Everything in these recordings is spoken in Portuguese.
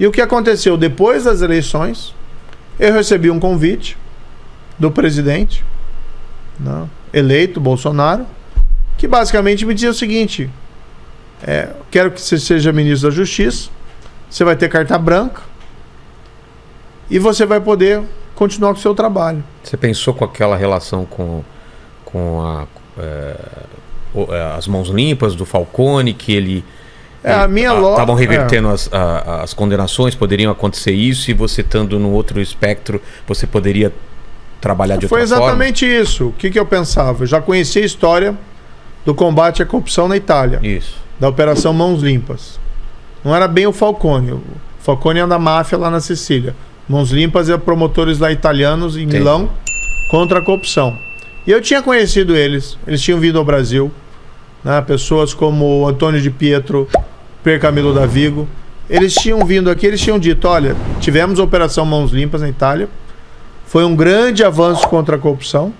E o que aconteceu? Depois das eleições, eu recebi um convite do presidente, né, eleito, Bolsonaro, que basicamente me dizia o seguinte: quero que você seja ministro da Justiça, você vai ter carta branca e você vai poder continuar com o seu trabalho. Você pensou com aquela relação com as mãos limpas do Falcone, que ele estavam revertendo as condenações, poderiam acontecer isso, e você estando no outro espectro, você poderia trabalhar de outra forma? Foi exatamente isso. O que eu pensava? Eu já conhecia a história do combate à corrupção na Itália. Isso. Da Operação Mãos Limpas. Não era bem o Falcone. O Falcone é da máfia lá na Sicília. Mãos Limpas é promotores lá italianos em Milão contra a corrupção. E eu tinha conhecido eles. Eles tinham vindo ao Brasil. Né? Pessoas como o Antônio de Pietro, Pier Camilo da Vigo. Eles tinham vindo aqui, eles tinham dito: olha, tivemos a Operação Mãos Limpas na Itália. Foi um grande avanço contra a corrupção.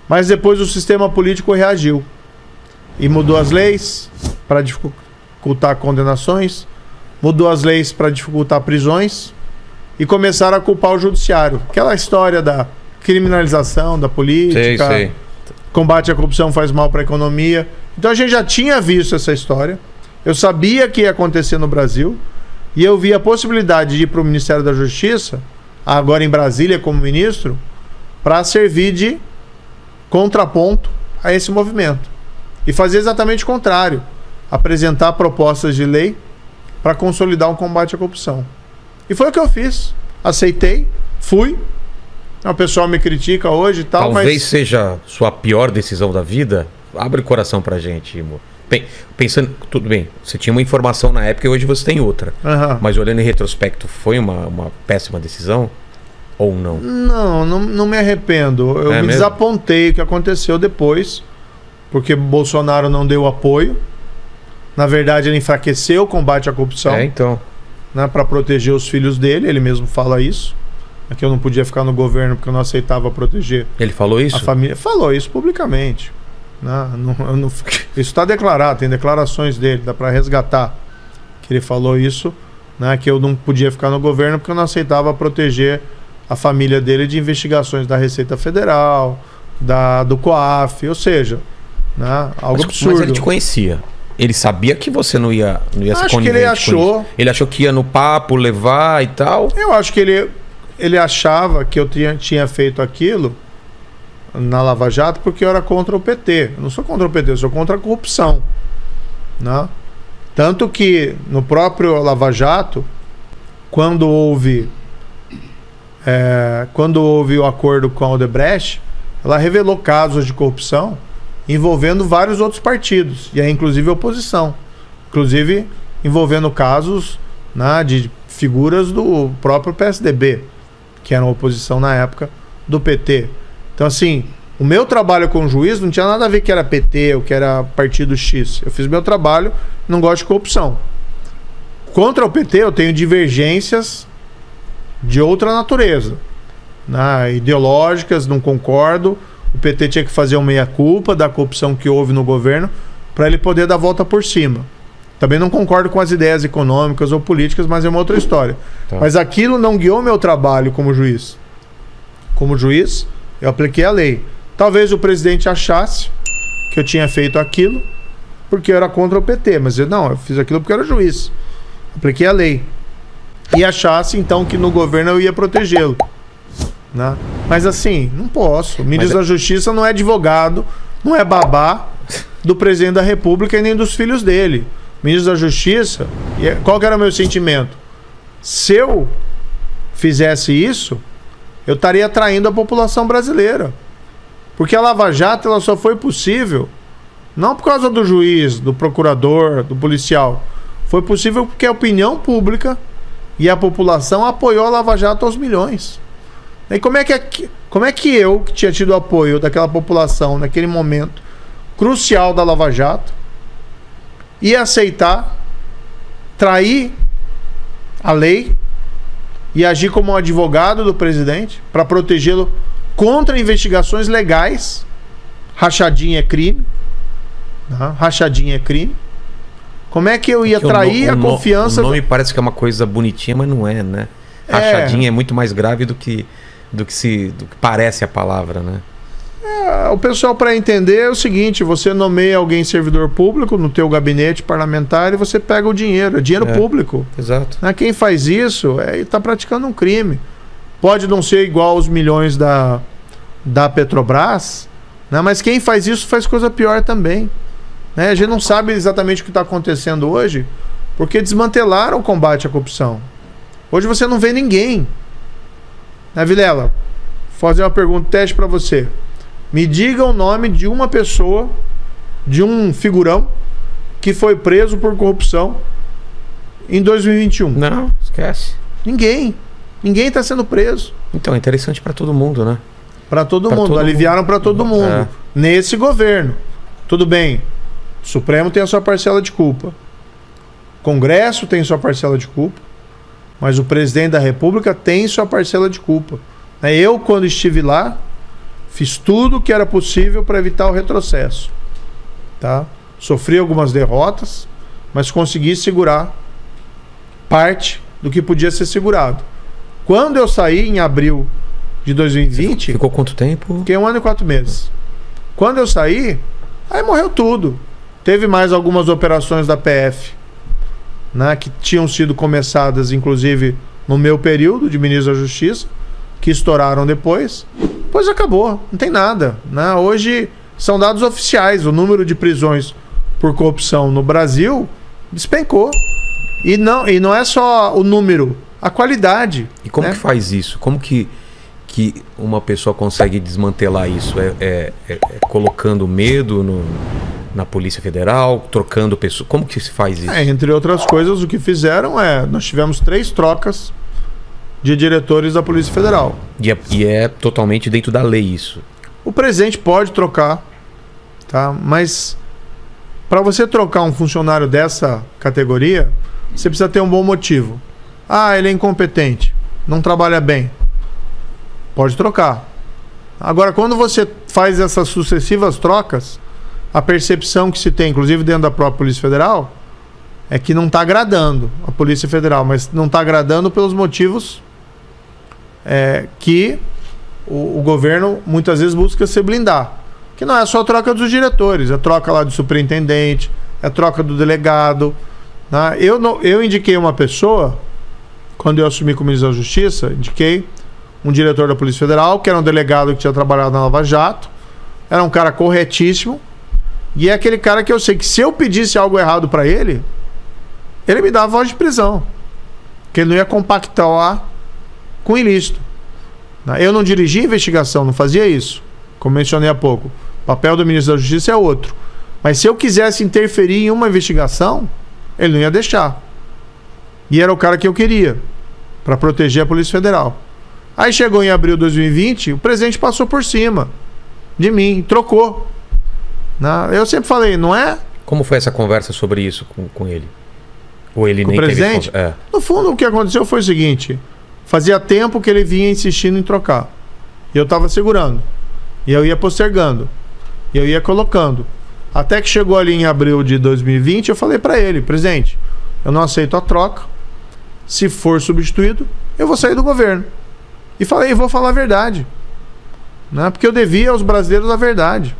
Mas depois o sistema político reagiu. E mudou as leis para dificultar condenações. Mudou as leis para dificultar prisões. E começaram a culpar o judiciário. Aquela história da criminalização da política, sei. Combate à corrupção faz mal para a economia. Então a gente já tinha visto essa história. Eu sabia que ia acontecer no Brasil. E eu vi a possibilidade de ir para o Ministério da Justiça, agora em Brasília como ministro, para servir de contraponto a esse movimento. E fazer exatamente o contrário. Apresentar propostas de lei para consolidar o combate à corrupção. E foi o que eu fiz. Aceitei, fui. O pessoal me critica hoje e tal, Talvez seja sua pior decisão da vida. Abre o coração pra gente, Imo. Bem, pensando, tudo bem, você tinha uma informação na época e hoje você tem outra. Mas olhando em retrospecto, foi uma péssima decisão? Ou não? Não me arrependo. Eu me desapontei o que aconteceu depois, porque Bolsonaro não deu apoio. Na verdade, ele enfraqueceu o combate à corrupção. Então. Né, para proteger os filhos dele, ele mesmo fala isso. É que eu não podia ficar no governo porque eu não aceitava proteger. Ele falou isso? A família falou isso publicamente. Isso está declarado, tem declarações dele, dá para resgatar. Que ele falou isso, né, que eu não podia ficar no governo porque eu não aceitava proteger a família dele de investigações da Receita Federal, do COAF, ou seja, né, algo absurdo. Mas ele te conhecia. Ele sabia que você não ia se conivente. Acho que ele achou. Ele achou que ia no papo, levar e tal? Eu acho que ele achava que eu tinha feito aquilo na Lava Jato porque eu era contra o PT. Eu não sou contra o PT, eu sou contra a corrupção. Né? Tanto que no próprio Lava Jato, quando houve o acordo com a Odebrecht, ela revelou casos de corrupção envolvendo vários outros partidos, e aí inclusive a oposição, inclusive envolvendo casos, né, de figuras do próprio PSDB, que eram oposição na época do PT. Então assim, o meu trabalho com o juiz não tinha nada a ver que era PT ou que era partido X. Eu fiz meu trabalho, não gosto de corrupção. Contra o PT eu tenho divergências de outra natureza, né, ideológicas, não concordo. O PT tinha que fazer uma meia-culpa da corrupção que houve no governo para ele poder dar a volta por cima. Também não concordo com as ideias econômicas ou políticas, mas é uma outra história. Tá. Mas aquilo não guiou meu trabalho como juiz. Como juiz, eu apliquei a lei. Talvez o presidente achasse que eu tinha feito aquilo porque eu era contra o PT, mas eu fiz aquilo porque eu era juiz. Apliquei a lei. E achasse então que no governo eu ia protegê-lo. Né? Mas assim, não posso. O ministro da Justiça não é advogado, não é babá do presidente da República e nem dos filhos dele. O ministro da Justiça, qual que era o meu sentimento? Se eu fizesse isso, eu estaria traindo a população brasileira. Porque a Lava Jato ela só foi possível não por causa do juiz, do procurador, do policial. Foi possível porque a opinião pública e a população apoiou a Lava Jato aos milhões. E como é que eu, que tinha tido apoio daquela população naquele momento crucial da Lava Jato, ia aceitar trair a lei e agir como um advogado do presidente para protegê-lo contra investigações legais? Rachadinha é crime. Rachadinha é crime. Como é que eu ia atrair a confiança... O nome parece que é uma coisa bonitinha, mas não é, né? Rachadinha é muito mais grave do que parece a palavra, né? O pessoal, para entender, é o seguinte: você nomeia alguém servidor público no teu gabinete parlamentar e você pega o dinheiro. É dinheiro público. Exato. Quem faz isso está praticando um crime. Pode não ser igual aos milhões da Petrobras, né? Mas quem faz isso faz coisa pior também. Né? A gente não sabe exatamente o que está acontecendo hoje, porque desmantelaram o combate à corrupção. Hoje você não vê ninguém. Né, Vilela? Vou fazer uma pergunta, teste para você. Me diga o nome de uma pessoa, de um figurão, que foi preso por corrupção em 2021. Não, esquece. Ninguém. Ninguém está sendo preso. Então, é interessante para todo mundo, né? Para todo mundo. Aliviaram para todo mundo. Nesse governo. Tudo bem. O Supremo tem a sua parcela de culpa. O Congresso tem sua parcela de culpa. Mas o presidente da República tem sua parcela de culpa. Eu, quando estive lá, fiz tudo o que era possível para evitar o retrocesso. Tá? Sofri algumas derrotas, mas consegui segurar parte do que podia ser segurado. Quando eu saí em abril de 2020... Ficou quanto tempo? Fiquei 1 ano e 4 meses. Quando eu saí, aí morreu tudo. Teve mais algumas operações da PF, né, que tinham sido começadas, inclusive, no meu período de ministro da Justiça, que estouraram depois. Depois acabou, não tem nada. Né? Hoje são dados oficiais. O número de prisões por corrupção no Brasil despencou. E não é só o número, a qualidade. E como que faz isso? Como que uma pessoa consegue desmantelar isso? É colocando medo na Polícia Federal, trocando pessoas? Como que se faz isso? Entre outras coisas, o que fizeram nós tivemos 3 trocas de diretores da Polícia Federal. E é totalmente dentro da lei isso? O presidente pode trocar, tá? Mas para você trocar um funcionário dessa categoria, você precisa ter um bom motivo. Ele é incompetente, não trabalha bem. Pode trocar. Agora, quando você faz essas sucessivas trocas, a percepção que se tem, inclusive dentro da própria Polícia Federal, é que não está agradando a Polícia Federal, mas não está agradando pelos motivos que o governo muitas vezes busca se blindar. Que não é só a troca dos diretores, é a troca lá do superintendente, é a troca do delegado. Né? Eu indiquei uma pessoa, quando eu assumi como ministro da Justiça, indiquei um diretor da Polícia Federal, que era um delegado que tinha trabalhado na Lava Jato, era um cara corretíssimo, e é aquele cara que eu sei que se eu pedisse algo errado para ele me dava voz de prisão, que ele não ia compactuar com ilícito. Eu não dirigia investigação, não fazia isso, como mencionei há pouco. O papel do ministro da Justiça é outro. Mas se eu quisesse interferir em uma investigação, ele não ia deixar. E era o cara que eu queria, para proteger a Polícia Federal. Aí chegou em abril de 2020, o presidente passou por cima de mim, trocou. Eu sempre falei, não é? Como foi essa conversa sobre isso com ele? Ou ele nem teve... O presidente? No fundo, o que aconteceu foi o seguinte: fazia tempo que ele vinha insistindo em trocar. E eu estava segurando. E eu ia postergando. E eu ia colocando. Até que chegou ali em abril de 2020, eu falei para ele: presidente, eu não aceito a troca. Se for substituído, eu vou sair do governo. E falei, vou falar a verdade. Porque eu devia aos brasileiros a verdade.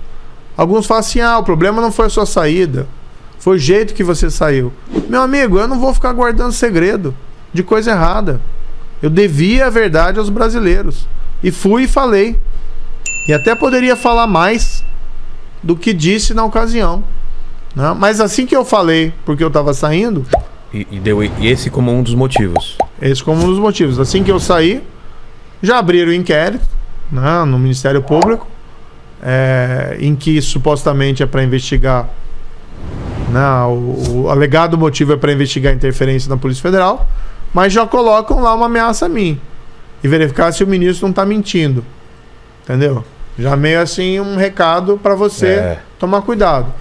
Alguns falam assim: o problema não foi a sua saída, foi o jeito que você saiu. Meu amigo, eu não vou ficar guardando segredo de coisa errada. Eu devia a verdade aos brasileiros. E fui e falei. E até poderia falar mais do que disse na ocasião. Mas assim que eu falei, porque eu estava saindo... E deu esse como um dos motivos. Esse como um dos motivos. Assim que eu saí, já abriram o inquérito no Ministério Público, em que supostamente é para investigar... O alegado motivo é para investigar a interferência na Polícia Federal, mas já colocam lá uma ameaça a mim. E verificar se o ministro não está mentindo. Entendeu? Já meio assim um recado para você tomar cuidado.